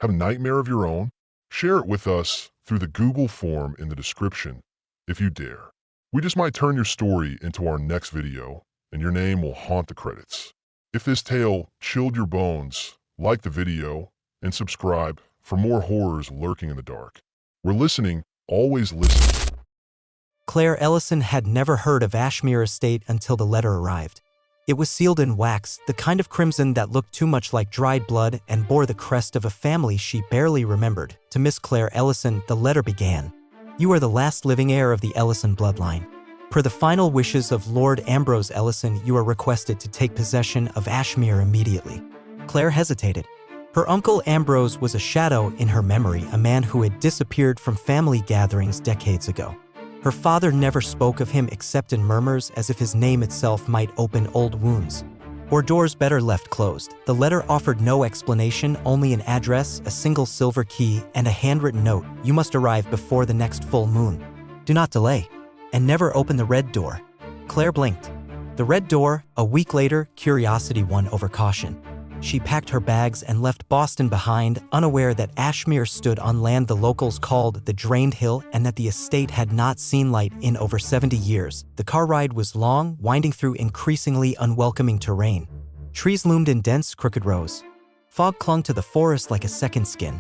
Have a nightmare of your own? Share it with us through the Google form in the description if you dare. We just might turn your story into our next video, and your name will haunt the credits. If this tale chilled your bones, like the video and subscribe for more horrors lurking in the dark. We're listening, always listening. Claire Ellison had never heard of Ashmere Estate until the letter arrived. It was sealed in wax, the kind of crimson that looked too much like dried blood and bore the crest of a family she barely remembered. To Miss Claire Ellison, the letter began. You are the last living heir of the Ellison bloodline. Per the final wishes of Lord Ambrose Ellison, you are requested to take possession of Ashmere immediately. Claire hesitated. Her uncle Ambrose was a shadow in her memory, a man who had disappeared from family gatherings decades ago. Her father never spoke of him except in murmurs, as if his name itself might open old wounds. Or doors better left closed. The letter offered no explanation, only an address, a single silver key, and a handwritten note. You must arrive before the next full moon. Do not delay. And never open the red door. Claire blinked. The red door, a week later, curiosity won over caution. She packed her bags and left Boston behind, unaware that Ashmere stood on land the locals called the Drained Hill and that the estate had not seen light in over 70 years. The car ride was long, winding through increasingly unwelcoming terrain. Trees loomed in dense, crooked rows. Fog clung to the forest like a second skin.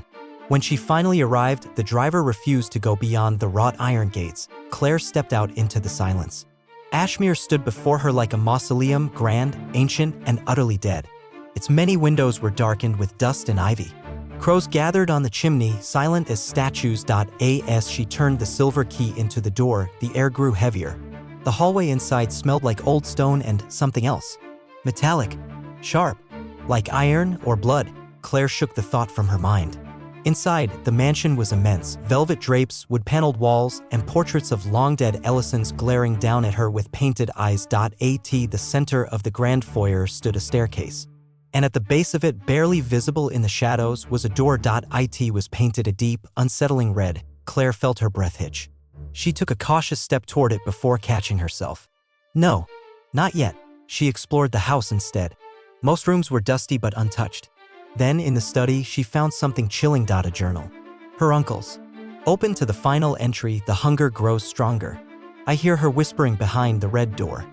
When she finally arrived, the driver refused to go beyond the wrought iron gates. Claire stepped out into the silence. Ashmere stood before her like a mausoleum, grand, ancient, and utterly dead. Its many windows were darkened with dust and ivy. Crows gathered on the chimney, silent as statues. As she turned the silver key into the door, the air grew heavier. The hallway inside smelled like old stone and something else. Metallic, sharp, like iron or blood. Claire shook the thought from her mind. Inside, the mansion was immense. Velvet drapes, wood-paneled walls, and portraits of long-dead Ellisons glaring down at her with painted eyes. At the center of the grand foyer stood a staircase. And at the base of it, barely visible in the shadows, was a door. It was painted a deep, unsettling red. Claire felt her breath hitch. She took a cautious step toward it before catching herself. No, not yet. She explored the house instead. Most rooms were dusty but untouched. Then, in the study, she found something chilling. A journal. Her uncle's. Open to the final entry, the hunger grows stronger. I hear her whispering behind the red door.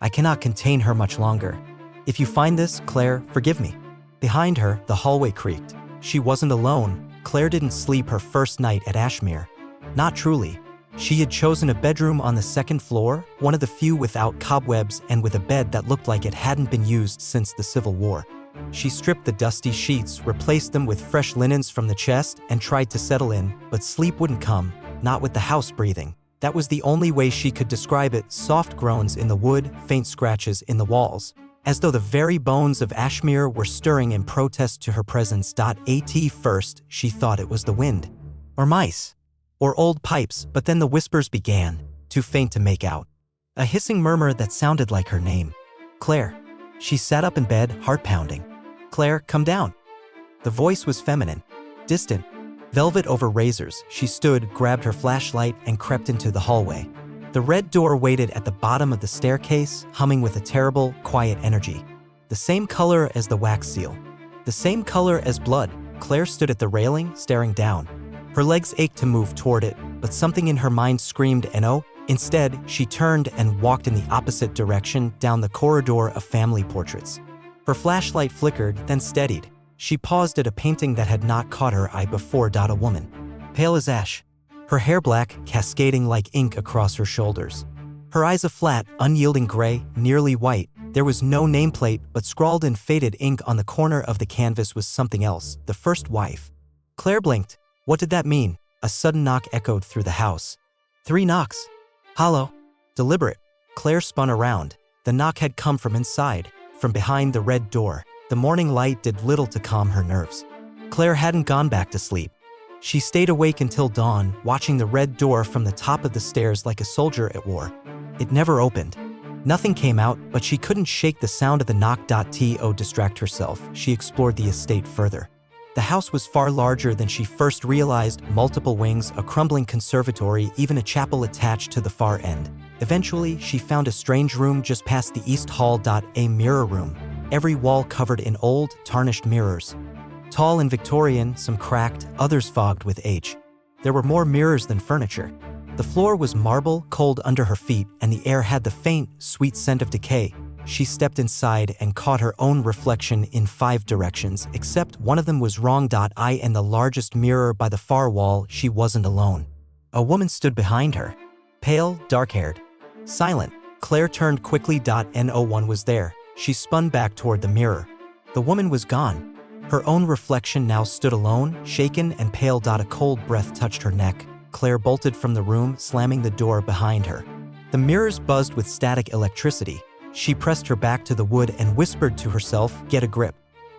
I cannot contain her much longer. If you find this, Claire, forgive me. Behind her, the hallway creaked. She wasn't alone. Claire didn't sleep her first night at Ashmere. Not truly. She had chosen a bedroom on the second floor, one of the few without cobwebs and with a bed that looked like it hadn't been used since the Civil War. She stripped the dusty sheets, replaced them with fresh linens from the chest, and tried to settle in, but sleep wouldn't come, not with the house breathing. That was the only way she could describe it: soft groans in the wood, faint scratches in the walls, as though the very bones of Ashmere were stirring in protest to her presence. At first, she thought it was the wind, or mice, or old pipes, but then the whispers began, too faint to make out. A hissing murmur that sounded like her name. Claire. She sat up in bed, heart pounding. Claire, come down. The voice was feminine, distant, velvet over razors. She stood, grabbed her flashlight, and crept into the hallway. The red door waited at the bottom of the staircase, humming with a terrible, quiet energy. The same color as the wax seal. The same color as blood. Claire stood at the railing, staring down. Her legs ached to move toward it, but something in her mind screamed no. Instead, she turned and walked in the opposite direction, down the corridor of family portraits. Her flashlight flickered, then steadied. She paused at a painting that had not caught her eye before. A woman, pale as ash. Her hair black, cascading like ink across her shoulders. Her eyes a flat, unyielding gray, nearly white. There was no nameplate, but scrawled in faded ink on the corner of the canvas was something else: the first wife. Claire blinked. What did that mean? A sudden knock echoed through the house. 3 knocks. Hollow. Deliberate. Claire spun around. The knock had come from inside, from behind the red door. The morning light did little to calm her nerves. Claire hadn't gone back to sleep. She stayed awake until dawn, watching the red door from the top of the stairs like a soldier at war. It never opened. Nothing came out, but she couldn't shake the sound of the knock. To distract herself, she explored the estate further. The house was far larger than she first realized: multiple wings, a crumbling conservatory, even a chapel attached to the far end. Eventually, she found a strange room just past the east hall. A mirror room, every wall covered in old, tarnished mirrors. Tall and Victorian, some cracked, others fogged with age. There were more mirrors than furniture. The floor was marble, cold under her feet, and the air had the faint, sweet scent of decay. She stepped inside and caught her own reflection in 5 directions, except one of them was wrong. I and the largest mirror by the far wall, she wasn't alone. A woman stood behind her. Pale, dark-haired. Silent. Claire turned quickly. No one was there. She spun back toward the mirror. The woman was gone. Her own reflection now stood alone, shaken and pale. A cold breath touched her neck. Claire bolted from the room, slamming the door behind her. The mirrors buzzed with static electricity. She pressed her back to the wood and whispered to herself, "Get a grip.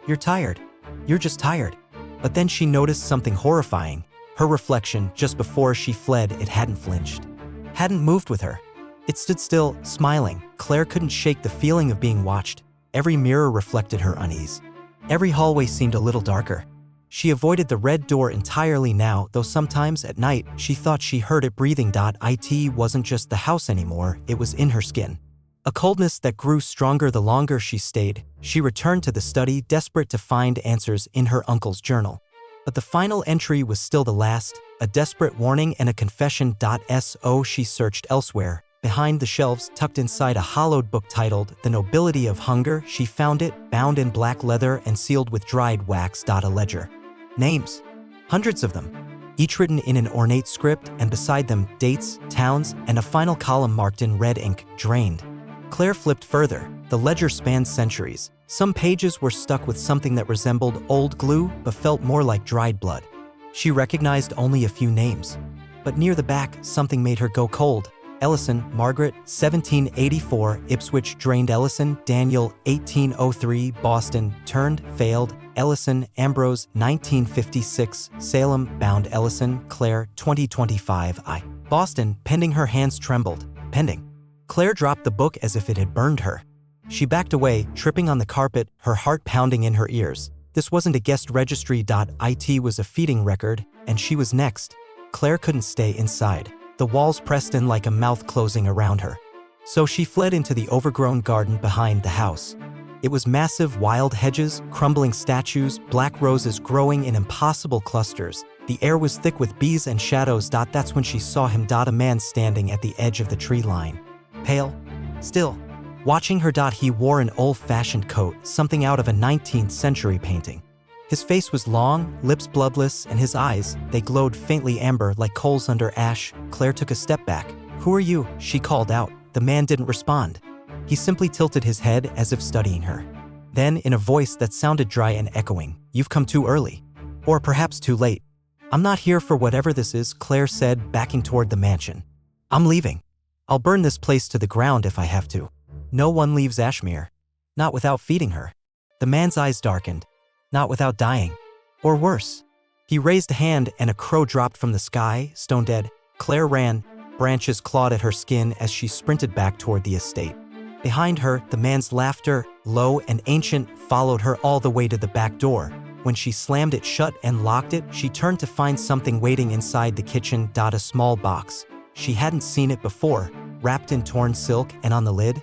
You're tired. You're just tired." But then she noticed something horrifying. Her reflection, just before she fled, it hadn't flinched. Hadn't moved with her. It stood still, smiling. Claire couldn't shake the feeling of being watched. Every mirror reflected her unease. Every hallway seemed a little darker. She avoided the red door entirely now, though sometimes at night she thought she heard it breathing. It wasn't just the house anymore, it was in her skin. A coldness that grew stronger the longer she stayed. She returned to the study, desperate to find answers in her uncle's journal. But the final entry was still the last, a desperate warning and a confession. She searched elsewhere. Behind the shelves, tucked inside a hollowed book titled The Nobility of Hunger, she found it, bound in black leather and sealed with dried wax. A ledger. Names. Hundreds of them. Each written in an ornate script, and beside them, dates, towns, and a final column marked in red ink, drained. Claire flipped further. The ledger spanned centuries. Some pages were stuck with something that resembled old glue, but felt more like dried blood. She recognized only a few names. But near the back, something made her go cold. Ellison, Margaret, 1784, Ipswich, drained. Ellison, Daniel, 1803, Boston, turned, failed. Ellison, Ambrose, 1956, Salem, bound. Ellison, Claire, 2025, Boston, pending. Her hands trembled. Pending. Claire dropped the book as if it had burned her. She backed away, tripping on the carpet, her heart pounding in her ears. This wasn't a guest registry. It was a feeding record, and she was next. Claire couldn't stay inside. The walls pressed in like a mouth closing around her. So she fled into the overgrown garden behind the house. It was massive, wild hedges, crumbling statues, black roses growing in impossible clusters. The air was thick with bees and shadows. That's when she saw him. A man standing at the edge of the tree line. Pale. Still. Watching her. He wore an old-fashioned coat, something out of a 19th century painting. His face was long, lips bloodless, and his eyes, they glowed faintly amber like coals under ash. Claire took a step back. "Who are you?" she called out. The man didn't respond. He simply tilted his head as if studying her. Then, in a voice that sounded dry and echoing, "You've come too early. Or perhaps too late." "I'm not here for whatever this is," Claire said, backing toward the mansion. "I'm leaving. I'll burn this place to the ground if I have to. No one leaves Ashmere. Not without feeding her." The man's eyes darkened. "Not without dying. Or worse." He raised a hand and a crow dropped from the sky, stone dead. Claire ran. Branches clawed at her skin as she sprinted back toward the estate. Behind her, the man's laughter, low and ancient, followed her all the way to the back door. When she slammed it shut and locked it, she turned to find something waiting inside the kitchen. A small box. She hadn't seen it before, wrapped in torn silk, and on the lid,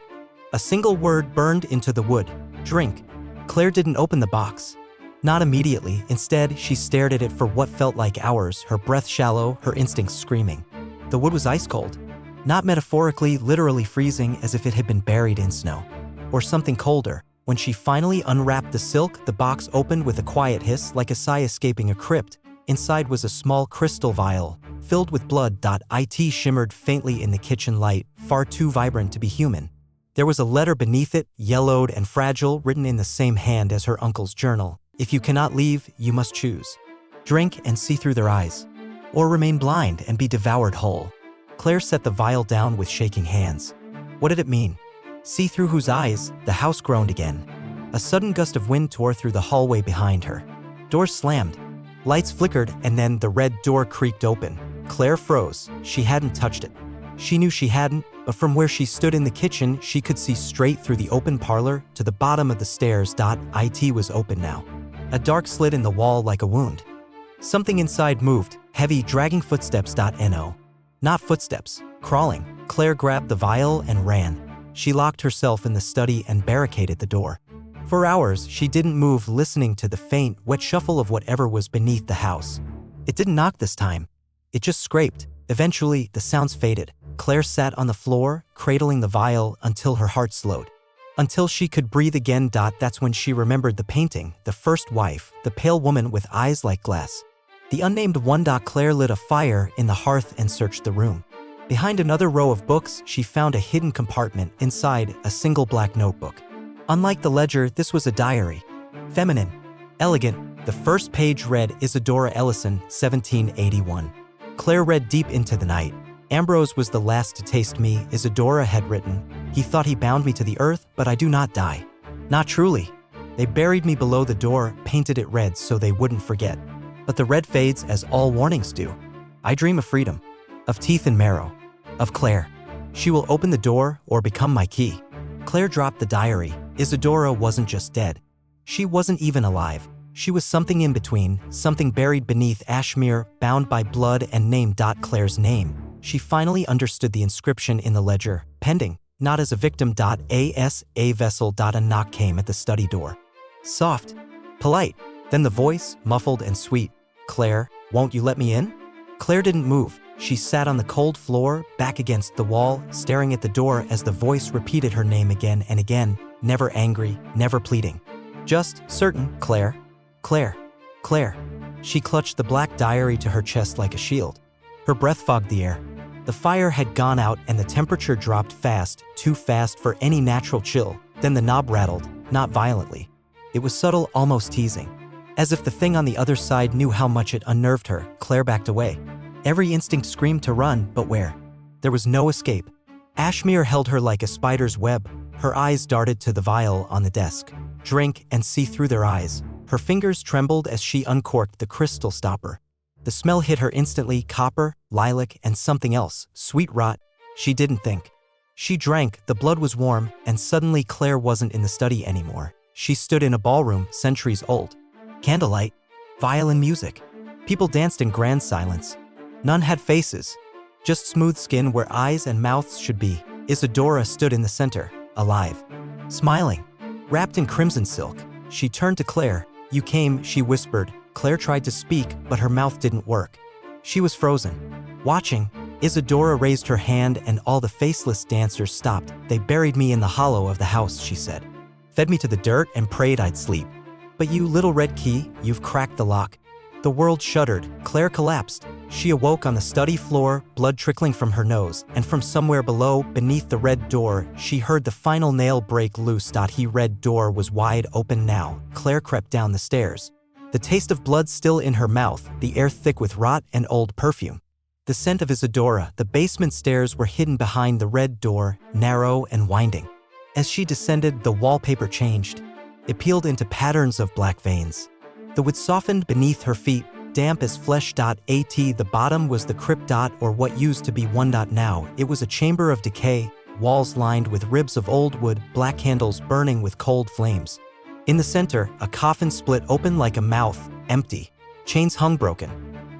a single word burned into the wood: drink. Claire didn't open the box. Not immediately. Instead, she stared at it for what felt like hours, her breath shallow, her instincts screaming. The wood was ice cold. Not metaphorically, literally freezing, as if it had been buried in snow. Or something colder. When she finally unwrapped the silk, the box opened with a quiet hiss, like a sigh escaping a crypt. Inside was a small crystal vial, filled with blood. It shimmered faintly in the kitchen light, far too vibrant to be human. There was a letter beneath it, yellowed and fragile, written in the same hand as her uncle's journal. "If you cannot leave, you must choose. Drink and see through their eyes. Or remain blind and be devoured whole." Claire set the vial down with shaking hands. What did it mean? See through whose eyes? The house groaned again. A sudden gust of wind tore through the hallway behind her. Doors slammed. Lights flickered, and then the red door creaked open. Claire froze. She hadn't touched it. She knew she hadn't, but from where she stood in the kitchen, she could see straight through the open parlor to the bottom of the stairs. It was open now. A dark slit in the wall like a wound. Something inside moved, heavy, dragging footsteps. No. Not footsteps. Crawling. Claire grabbed the vial and ran. She locked herself in the study and barricaded the door. For hours, she didn't move, listening to the faint, wet shuffle of whatever was beneath the house. It didn't knock this time. It just scraped. Eventually, the sounds faded. Claire sat on the floor, cradling the vial until her heart slowed. Until she could breathe again. That's when she remembered the painting, the first wife, the pale woman with eyes like glass. The unnamed one. Claire lit a fire in the hearth and searched the room. Behind another row of books, she found a hidden compartment. Inside, a single black notebook. Unlike the ledger, this was a diary. Feminine, elegant. The first page read Isadora Ellison, 1781. Claire read deep into the night. Ambrose was the last to taste me, Isadora had written. He thought he bound me to the earth, but I do not die. Not truly. They buried me below the door, painted it red so they wouldn't forget. But the red fades as all warnings do. I dream of freedom, of teeth and marrow, of Claire. She will open the door or become my key. Claire dropped the diary. Isadora wasn't just dead. She wasn't even alive. She was something in between, something buried beneath Ashmere, bound by blood and named. Claire's name. She finally understood the inscription in the ledger, pending, not as a victim. As a vessel. A knock came at the study door. Soft, polite, then the voice, muffled and sweet. Claire, won't you let me in? Claire didn't move. She sat on the cold floor, back against the wall, staring at the door as the voice repeated her name again and again, never angry, never pleading. Just certain, Claire, Claire, Claire. She clutched the black diary to her chest like a shield. Her breath fogged the air. The fire had gone out and the temperature dropped fast, too fast for any natural chill. Then the knob rattled, not violently. It was subtle, almost teasing. As if the thing on the other side knew how much it unnerved her, Claire backed away. Every instinct screamed to run, but where? There was no escape. Ashmere held her like a spider's web. Her eyes darted to the vial on the desk. Drink and see through their eyes. Her fingers trembled as she uncorked the crystal stopper. The smell hit her instantly, copper, lilac, and something else, sweet rot. She didn't think. She drank, the blood was warm, and suddenly Claire wasn't in the study anymore. She stood in a ballroom, centuries old. Candlelight, violin music. People danced in grand silence. None had faces, just smooth skin where eyes and mouths should be. Isadora stood in the center, alive, smiling, wrapped in crimson silk. She turned to Claire. You came, she whispered. Claire tried to speak, but her mouth didn't work. She was frozen. Watching, Isadora raised her hand and all the faceless dancers stopped. They buried me in the hollow of the house, she said. Fed me to the dirt and prayed I'd sleep. But you little red key, you've cracked the lock. The world shuddered. Claire collapsed. She awoke on the study floor, blood trickling from her nose, and from somewhere below, beneath the red door, she heard the final nail break loose. He red door was wide open now. Claire crept down the stairs. The taste of blood still in her mouth, the air thick with rot and old perfume. The scent of Isadora. The basement stairs were hidden behind the red door, narrow and winding. As she descended, the wallpaper changed. It peeled into patterns of black veins. The wood softened beneath her feet, damp as flesh. At the bottom was the crypt. Or what used to be one. Now, it was a chamber of decay, walls lined with ribs of old wood, black candles burning with cold flames. In the center, a coffin split open like a mouth, empty. Chains hung broken.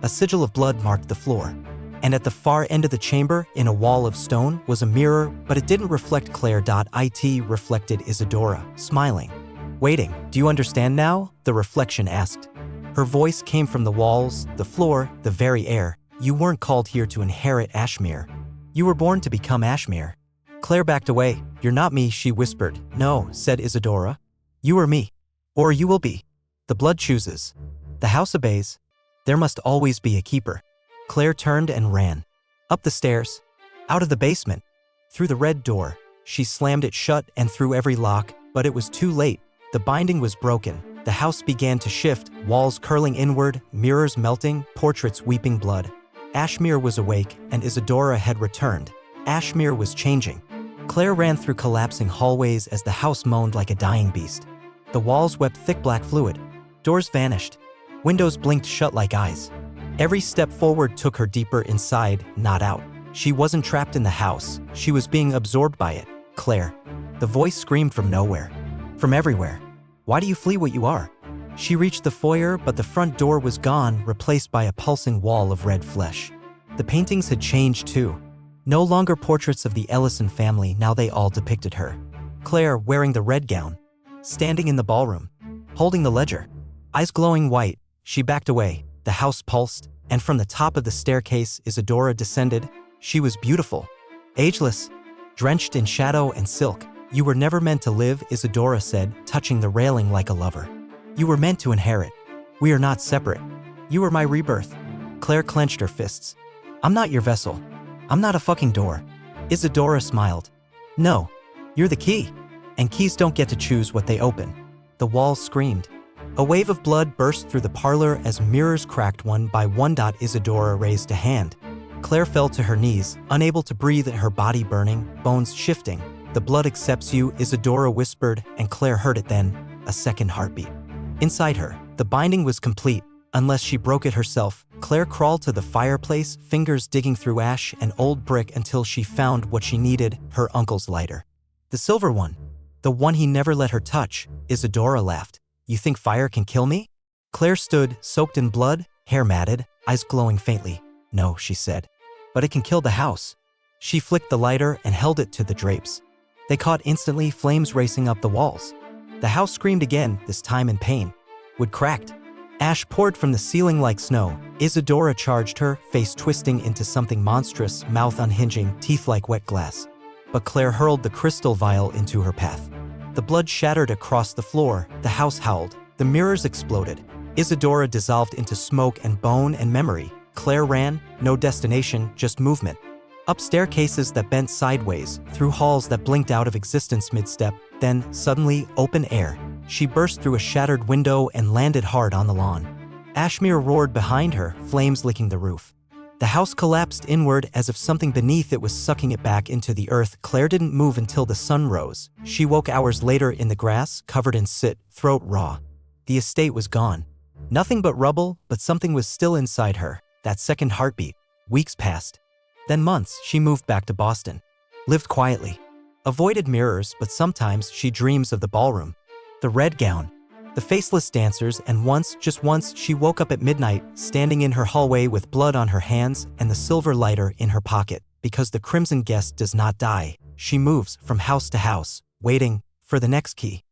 A sigil of blood marked the floor. And at the far end of the chamber, in a wall of stone, was a mirror, but it didn't reflect Claire. It reflected Isadora, smiling. Waiting, do you understand now? The reflection asked. Her voice came from the walls, the floor, the very air. You weren't called here to inherit Ashmere. You were born to become Ashmere. Claire backed away. You're not me, she whispered. No, said Isadora. You are me. Or you will be. The blood chooses. The house obeys. There must always be a keeper. Claire turned and ran. Up the stairs. Out of the basement. Through the red door. She slammed it shut and through every lock, but it was too late. The binding was broken. The house began to shift, walls curling inward, mirrors melting, portraits weeping blood. Ashmere was awake, and Isadora had returned. Ashmere was changing. Claire ran through collapsing hallways as the house moaned like a dying beast. The walls wept thick black fluid. Doors vanished. Windows blinked shut like eyes. Every step forward took her deeper inside, not out. She wasn't trapped in the house. She was being absorbed by it. Claire. The voice screamed from nowhere. From everywhere. Why do you flee what you are? She reached the foyer, but the front door was gone, replaced by a pulsing wall of red flesh. The paintings had changed too. No longer portraits of the Ellison family, now they all depicted her. Claire, wearing the red gown. standing in the ballroom, holding the ledger. Eyes glowing white, she backed away. The house pulsed, and from the top of the staircase Isadora descended. She was beautiful, ageless, drenched in shadow and silk. You were never meant to live, Isadora said, touching the railing like a lover. You were meant to inherit. We are not separate. You are my rebirth. Claire clenched her fists. I'm not your vessel. I'm not a fucking door. Isadora smiled. No, you're the key. And keys don't get to choose what they open. The walls screamed. A wave of blood burst through the parlor as mirrors cracked one by one. Isadora raised a hand. Claire fell to her knees, unable to breathe, her body burning, bones shifting. The blood accepts you, Isadora whispered, and Claire heard it then, a second heartbeat. Inside her, the binding was complete. Unless she broke it herself, Claire crawled to the fireplace, fingers digging through ash and old brick until she found what she needed, her uncle's lighter. The silver one. The one he never let her touch. Isadora laughed. You think fire can kill me? Claire stood, soaked in blood, hair matted, eyes glowing faintly. No, she said. But it can kill the house. She flicked the lighter and held it to the drapes. They caught instantly, flames racing up the walls. The house screamed again, this time in pain. Wood cracked. Ash poured from the ceiling like snow. Isadora charged her, face twisting into something monstrous, mouth unhinging, teeth like wet glass. But Claire hurled the crystal vial into her path. The blood shattered across the floor, the house howled, the mirrors exploded. Isadora dissolved into smoke and bone and memory. Claire ran, no destination, just movement. Up staircases that bent sideways, through halls that blinked out of existence mid-step, then, suddenly, open air. She burst through a shattered window and landed hard on the lawn. Ashmere roared behind her, flames licking the roof. The house collapsed inward as if something beneath it was sucking it back into the earth. Claire didn't move until the sun rose. She woke hours later in the grass, covered in soot, throat raw. The estate was gone. Nothing but rubble, but something was still inside her. That second heartbeat. Weeks passed. Then months. She moved back to Boston. Lived quietly. Avoided mirrors, but sometimes she dreams of the ballroom. The red gown. The faceless dancers, and once, just once, she woke up at midnight, standing in her hallway with blood on her hands and the silver lighter in her pocket. Because the crimson guest does not die. She moves from house to house, waiting for the next key.